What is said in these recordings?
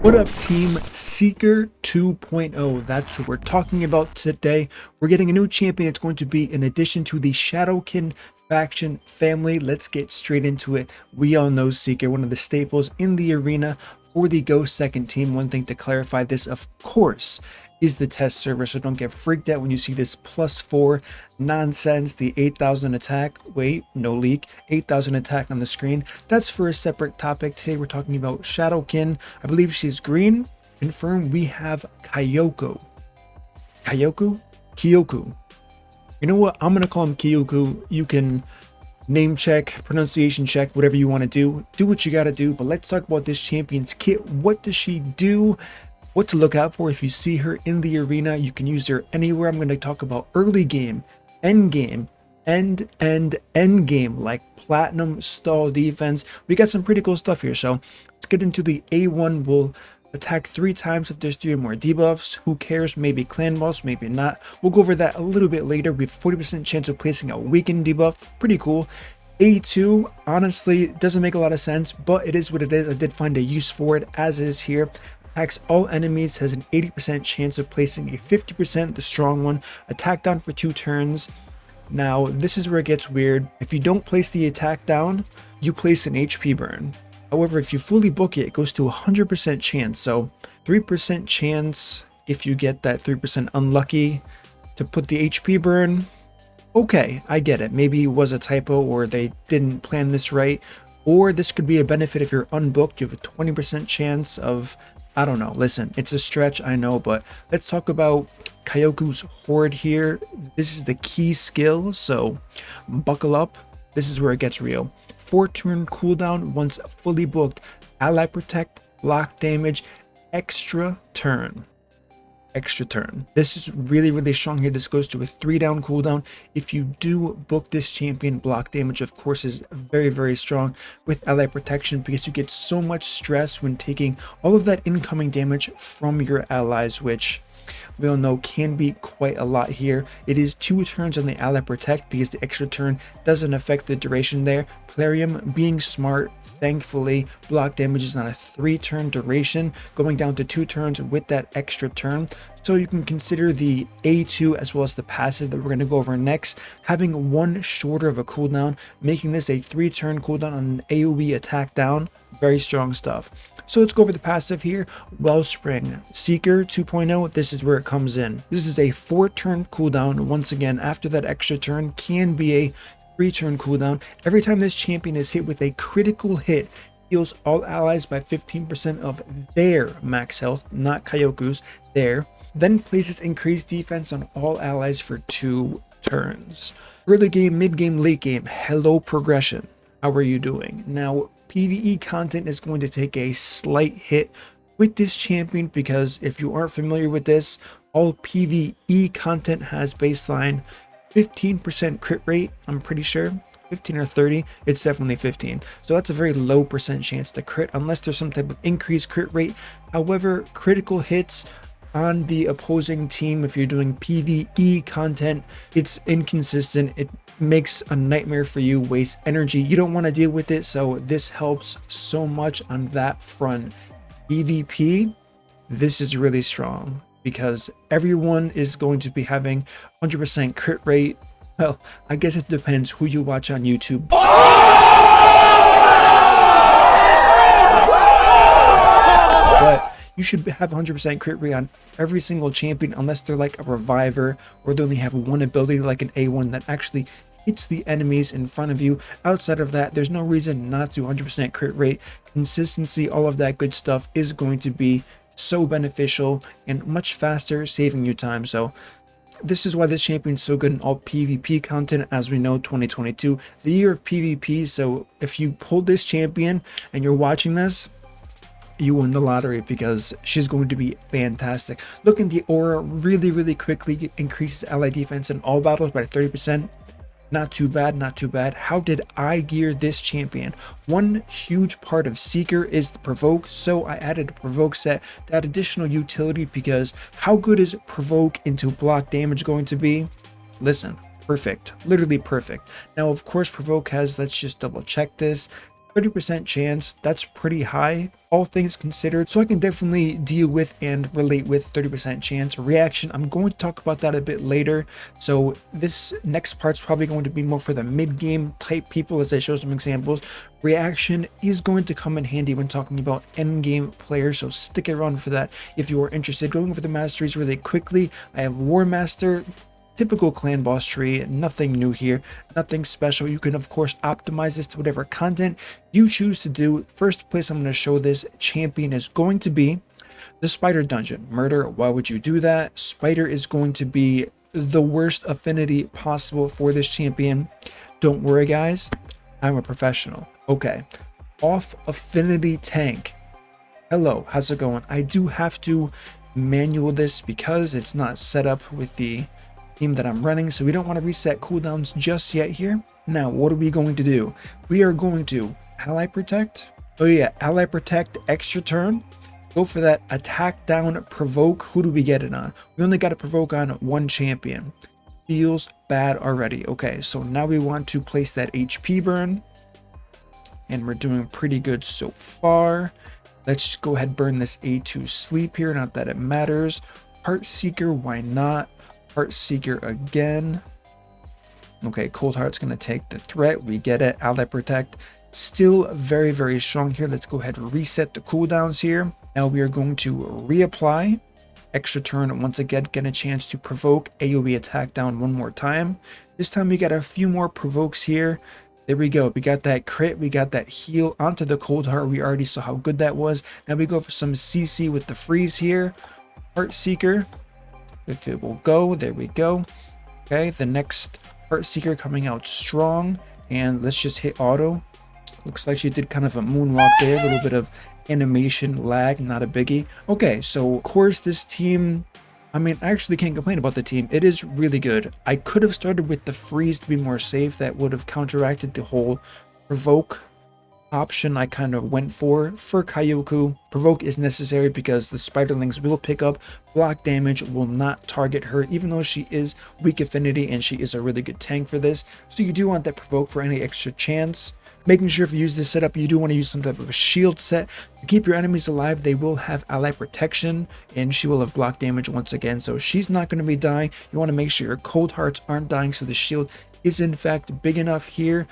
What up, team? Seeker 2.0. That's what we're talking about today. We're getting a new champion. It's going to be in addition to the Shadowkin faction family. Let's get straight into it. We all know Seeker, one of the staples in the arena for the Go second team. One thing to clarify, this of course is the test server, so don't get freaked out when you see this +4 nonsense. The 8,000 attack, wait, no leak, 8,000 attack on the screen. That's for a separate topic. Today we're talking about Shadowkin. I believe she's green. Confirm. We have Kyoku. Kyoku. You know what? I'm gonna call him Kyoku. You can name check, pronunciation check, whatever you want to do. Do what you gotta do. But let's talk about this champion's kit. What does she do? What to look out for if you see her in the arena. You can use her anywhere. I'm going to talk about early game, end game, end game, like platinum, stall, defense. We got some pretty cool stuff here. So let's get into the A1. We'll attack 3 times if there's 3 or more debuffs. Who cares? Maybe clan boss, maybe not. We'll go over that a little bit later. We have 40% chance of placing a weakened debuff. Pretty cool. A2 honestly doesn't make a lot of sense, but it is what it is. I did find a use for it, as is here. Attacks all enemies, has an 80% chance of placing a 50%, the strong one, attack down for 2 turns. Now this is where it gets weird. If you don't place the attack down, you place an HP burn. However, if you fully book it, it goes to 100% chance. So 3% chance if you get that 3% unlucky to put the HP burn. Okay, I get it. Maybe it was a typo or they didn't plan this right. Or this could be a benefit if you're unbooked. You have a 20% chance of, I don't know. Listen, it's a stretch, I know, but let's talk about Kyoku's Horde here. This is the key skill, so buckle up. This is where it gets real. 4-turn cooldown once fully booked. Ally protect, block damage, extra turn. This is really strong here. This goes to a 3-down cooldown. If you do book this champion, block damage of course is very strong with ally protection, because you get so much stress when taking all of that incoming damage from your allies, which we all know can be quite a lot here. It is 2 turns on the ally protect because the extra turn doesn't affect the duration there. Plarium being smart, thankfully block damage is not a 3-turn duration, going down to 2 turns with that extra turn. So you can consider the A2 as well as the passive that we're going to go over next having 1 shorter of a cooldown, making this a 3-turn cooldown on an AoE attack down. Very strong stuff. So let's go over the passive here. Wellspring, Seeker 2.0, this is where it comes in. This is a 4-turn cooldown. Once again, after that extra turn can be a 3-turn cooldown. Every time this champion is hit with a critical hit, heals all allies by 15% of their max health, not Kyoku's, their. Then places increased defense on all allies for 2 turns. Early game, mid game, late game, hello progression. How are you doing? Now, PvE content is going to take a slight hit with this champion, because if you aren't familiar with this, all PvE content has baseline 15% crit rate. I'm pretty sure 15 or 30. It's definitely 15. So that's a very low percent chance to crit unless there's some type of increased crit rate. However, critical hits on the opposing team, if you're doing PvE content, it's inconsistent. It makes a nightmare for you, wastes energy. You don't want to deal with it, so this helps so much on that front. PvP, this is really strong because everyone is going to be having 100% crit rate. Well, I guess it depends who you watch on YouTube. But you should have 100% crit rate on every single champion unless they're like a reviver or they only have 1 ability like an A1 that actually hits the enemies in front of you. Outside of that, there's no reason not to. 100% crit rate, consistency, all of that good stuff is going to be so beneficial and much faster, saving you time. So this is why this champion is so good in all PvP content. As we know, 2022, the year of PvP. So if you pull this champion and you're watching this, you win the lottery, because she's going to be fantastic. Look at the aura really quickly, increases ally defense in all battles by 30%. Not too bad. How did I gear this champion? One huge part of Seeker is the provoke, so I added a provoke set to add additional utility, because how good is provoke into block damage going to be? Listen, perfect, literally perfect. Now of course provoke has, let's just double check this, 30% chance, that's pretty high, all things considered. So I can definitely deal with and relate with 30% chance. Reaction, I'm going to talk about that a bit later. So this next part's probably going to be more for the mid-game type people, as I show some examples. Reaction is going to come in handy when talking about end-game players, so stick around for that if you are interested. Going over the masteries really quickly, I have War Master. Typical clan boss tree, nothing new here, nothing special. You can of course optimize this to whatever content you choose to do. First place I'm going to show this champion is going to be the spider dungeon. Murder, why would you do that? Spider is going to be the worst affinity possible for this champion. Don't worry guys, I'm a professional. Okay, off affinity tank. Hello, how's it going? I do have to manual this because it's not set up with the team that I'm running, so we don't want to reset cooldowns just yet here. Now what are we going to do? We are going to ally protect. Oh yeah, ally protect, extra turn, go for that attack down provoke. Who do we get it on? We only got to provoke on one champion. Feels bad already. Okay, so now we want to place that HP burn, and we're doing pretty good so far. Let's just go ahead and burn this A2 sleep here, not that it matters. Heart Seeker, why not? Heart Seeker again. Okay, Cold Heart's going to take the threat. We get it. Ally Protect. Still very, very strong here. Let's go ahead and reset the cooldowns here. Now we are going to reapply. Extra turn. Once again, get a chance to provoke AoE attack down one more time. This time we got a few more provokes here. There we go. We got that crit. We got that heal onto the Cold Heart. We already saw how good that was. Now we go for some CC with the freeze here. Heart Seeker. If it will go, there we go. Okay, the next Heart Seeker coming out strong, and let's just hit auto. Looks like she did kind of a moonwalk there, a little bit of animation lag, not a biggie. Okay, so of course this team, I mean, I actually can't complain about the team. It is really good. I could have started with the freeze to be more safe. That would have counteracted the whole provoke option I kind of went for Kyoku. Provoke is necessary because the spiderlings will pick up block damage, will not target her, even though she is weak affinity and she is a really good tank for this. So you do want that provoke for any extra chance. Making sure if you use this setup, you do want to use some type of a shield set to keep your enemies alive. They will have ally protection and she will have block damage once again, so she's not going to be dying. You want to make sure your cold hearts aren't dying, so the shield is in fact big enough here.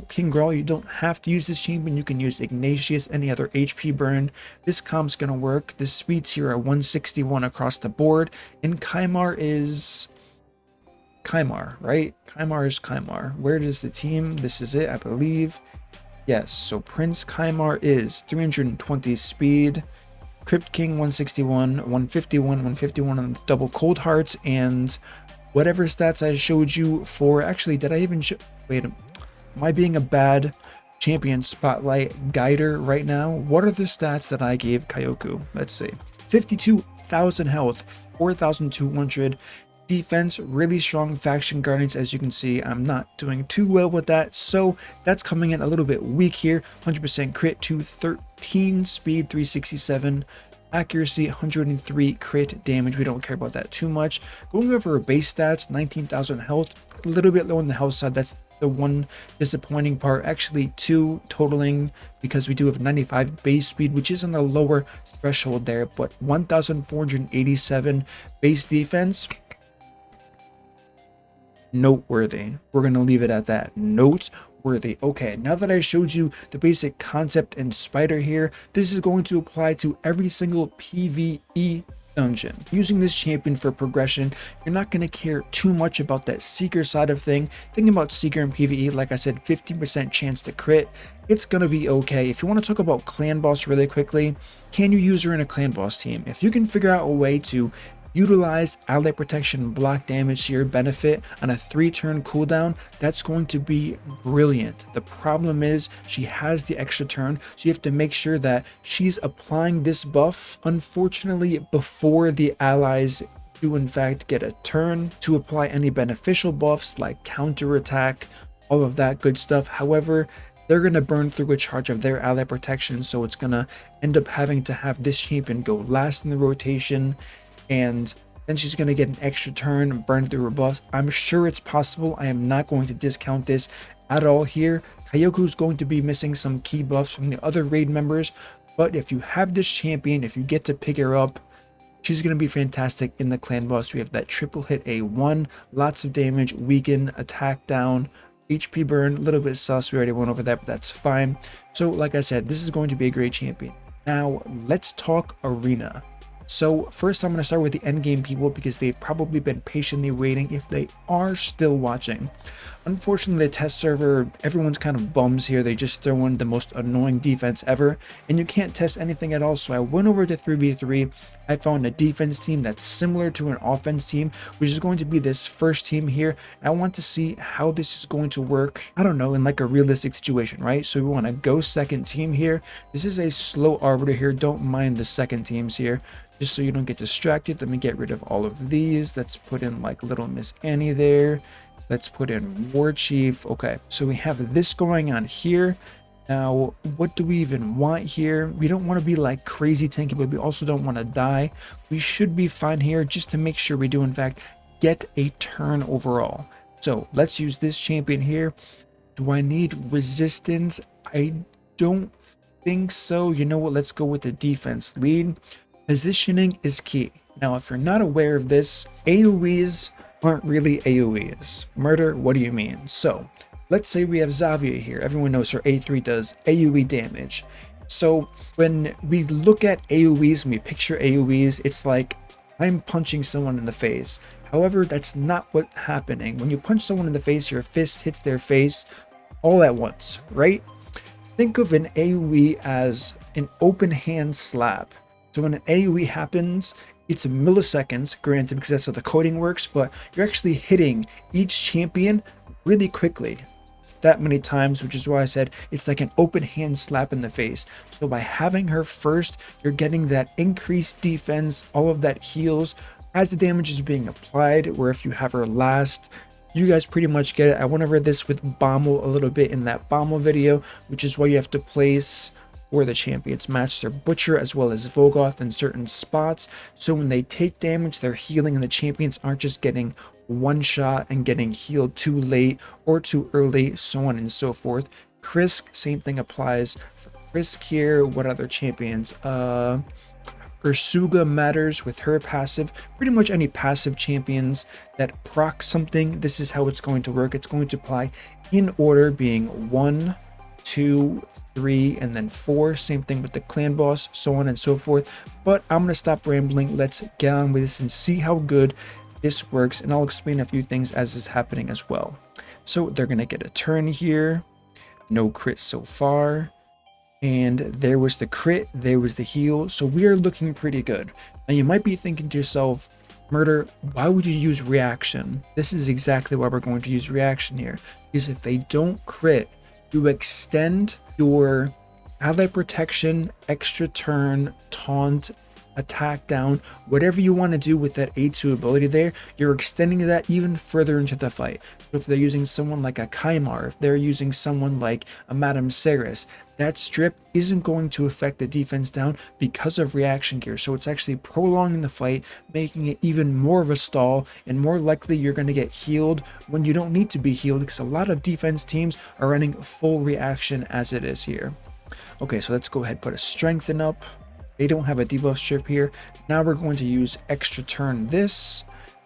King Grawl, you don't have to use this champion. You can use Ignatius, any other HP burn. This comp's gonna work. The speeds here are 161 across the board, and Kymar is Kymar, right? Kymar is Kymar. Where does the team? This is it, I believe. Yes, so Prince Kymar is 320 speed, Crypt King 161, 151 on the double cold hearts, and whatever stats I showed you for, actually, did I even show, wait a minute. Am I being a bad champion spotlight guider right now? What are the stats that I gave Kyoku? Let's see. 52,000 health, 4,200 defense, really strong faction guardians. As you can see, I'm not doing too well with that, so that's coming in a little bit weak here. 100% crit, 213 speed, 367 accuracy, 103 crit damage. We don't care about that too much. Going over her base stats, 19,000 health, a little bit low on the health side. That's the one disappointing part, actually two totaling, because we do have 95 base speed, which is on the lower threshold there, but 1,487 base defense. Noteworthy. We're going to leave it at that. Noteworthy. Okay, now that I showed you the basic concept and spider here, this is going to apply to every single PvE dungeon. Using this champion for progression, you're not going to care too much about that seeker side of thing. Thinking about seeker in PvE, like I said, 50% chance to crit, it's going to be okay. If you want to talk about clan boss really quickly, can you use her in a clan boss team? If you can figure out a way to utilize ally protection and block damage to your benefit on a 3-turn cooldown, that's going to be brilliant. The problem is she has the extra turn, so you have to make sure that she's applying this buff, unfortunately, before the allies do in fact get a turn to apply any beneficial buffs like counterattack, all of that good stuff. However, they're going to burn through a charge of their ally protection, so it's going to end up having to have this champion go last in the rotation, and then she's going to get an extra turn, burn through her buffs. I'm sure it's possible. I am not going to discount this at all here. Kyoku's going to be missing some key buffs from the other raid members, but if you have this champion, if you get to pick her up, she's going to be fantastic in the clan boss. We have that triple hit A1, lots of damage, weaken, attack down, HP burn, a little bit sus. We already went over that, but that's fine. So like I said, this is going to be a great champion. Now let's talk arena. So first I'm going to start with the endgame people because they've probably been patiently waiting if they are still watching. Unfortunately, the test server, everyone's kind of bums here. They just throw in the most annoying defense ever and you can't test anything at all. So I went over to 3v3. I found a defense team that's similar to an offense team, which is going to be this first team here. I want to see how this is going to work, I don't know, in like a realistic situation, right? So we want to go second team here. This is a slow arbiter here. Don't mind the second teams here, just so you don't get distracted. Let me get rid of all of these. Let's put in like Little Miss Annie there. Let's put in War Chief. Okay, so we have this going on here. Now, what do we even want here? We don't want to be like crazy tanky, but we also don't want to die. We should be fine here just to make sure we do in fact get a turn overall. So let's use this champion here. Do I need resistance? I don't think so. You know what? Let's go with the defense lead. Positioning is key. Now, if you're not aware of this, AoEs aren't really AoEs. Murder, what do you mean? So let's say we have Xavier here. Everyone knows her A3 does AoE damage. So when we look at AoEs and we picture AoEs, it's like I'm punching someone in the face. However, that's not what's happening. When you punch someone in the face, your fist hits their face all at once, right? Think of an AoE as an open hand slap. So when an AoE happens, it's milliseconds, granted, because that's how the coding works, but you're actually hitting each champion really quickly, that many times, which is why I said it's like an open hand slap in the face. So by having her first, you're getting that increased defense, all of that heals as the damage is being applied, where if you have her last, you guys pretty much get it. I went over this with Bommel a little bit in that Bommel video, which is why you have to place or the champions match their Butcher as well as Vogoth in certain spots, so when they take damage, they're healing and the champions aren't just getting one shot and getting healed too late or too early, so on and so forth. Krisk, same thing applies for Krisk here. What other champions? Ursuga matters with her passive. Pretty much any passive champions that proc something, this is how it's going to work. It's going to apply in order, being 1, 2, 3, and then 4. Same thing with the clan boss, so on and so forth. But I'm going to stop rambling. Let's get on with this and see how good this works, and I'll explain a few things as is happening as well. So they're going to get a turn here. No crit so far. And there was the crit, there was the heal. So we are looking pretty good. Now you might be thinking to yourself, Murder, why would you use reaction? This is exactly why we're going to use reaction here. Because if they don't crit, you extend your ally protection, extra turn, taunt, attack down, whatever you want to do with that A2 ability there, you're extending that even further into the fight. So if they're using someone like a Kaimar, if they're using someone like a Madame Ceres, that strip isn't going to affect the defense down because of reaction gear. So it's actually prolonging the fight, making it even more of a stall, and more likely you're going to get healed when you don't need to be healed, because a lot of defense teams are running full reaction as it is here. Okay, so let's go ahead and put a strengthen up. They don't have a debuff strip here. Now we're going to use extra turn this.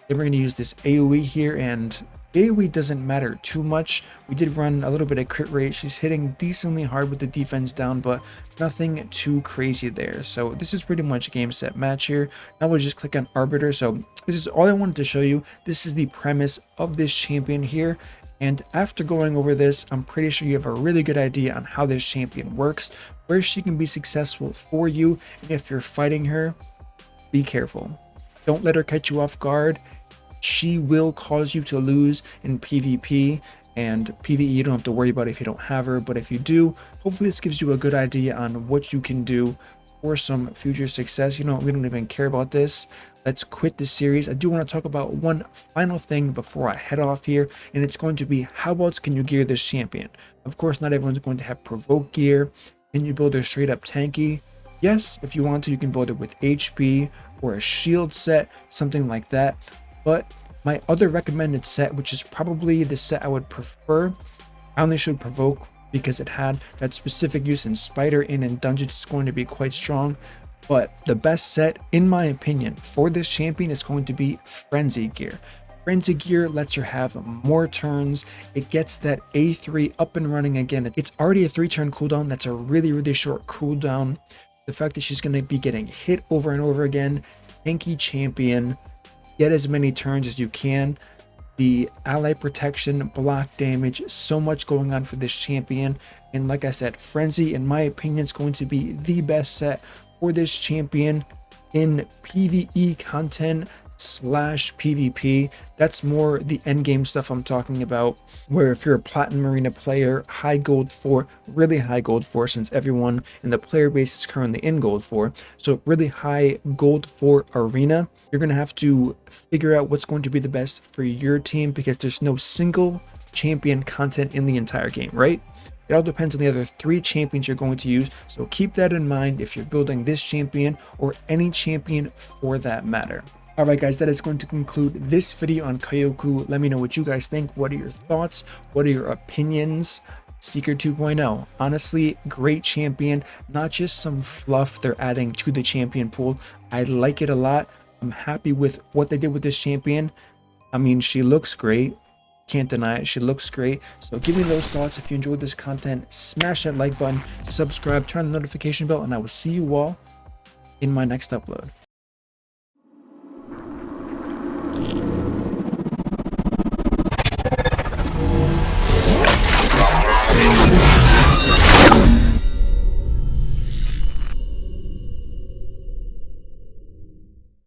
Then we're going to use this AoE here, and AoE doesn't matter too much. We did run a little bit of crit rate. She's hitting decently hard with the defense down, but nothing too crazy there. So this is pretty much a game set match here. Now we'll just click on Arbiter. So this is all I wanted to show you. This is the premise of this champion here. And after going over this, I'm pretty sure you have a really good idea on how this champion works, where she can be successful for you. And if you're fighting her, be careful. Don't let her catch you off guard. She will cause you to lose in PvP, and PvE you don't have to worry about if you don't have her, but if you do, hopefully this gives you a good idea on what you can do for some future success. You know, we don't even care about this. Let's quit the series. I do want to talk about one final thing before I head off here, and it's going to be, how else can you gear this champion? Of course, not everyone's going to have provoke gear. Can you build her straight up tanky? Yes, if you want to, you can build it with HP or a shield set, something like that. But my other recommended set, which is probably the set I would prefer, I only showed provoke because it had that specific use in Spider and in Dungeons. It's going to be quite strong. But the best set, in my opinion, for this champion is going to be Frenzy Gear. Frenzy Gear lets her have more turns. It gets that A3 up and running again. It's already a 3-turn cooldown. That's a really short cooldown. The fact that she's going to be getting hit over and over again. Tanky champion. Get as many turns as you can. The ally protection, block damage, so much going on for this champion. And like I said, Frenzy, in my opinion, is going to be the best set for this champion in PvE content / PvP. That's more the end game stuff I'm talking about, where if you're a Platinum Arena player, high gold 4, really high gold 4, since everyone in the player base is currently in gold 4, so really high gold 4 arena, you're going to have to figure out what's going to be the best for your team, because there's no single champion content in the entire game, right? It all depends on the other 3 champions you're going to use, so keep that in mind if you're building this champion or any champion for that matter. Alright guys, that is going to conclude this video on Kyoku. Let me know what you guys think. What are your thoughts? What are your opinions? Seeker 2.0, honestly, great champion, not just some fluff they're adding to the champion pool. I like it a lot. I'm happy with what they did with this champion. I mean, she looks great. Can't deny it. She looks great. So give me those thoughts. If you enjoyed this content, smash that like button, subscribe, turn on the notification bell, and I will see you all in my next upload.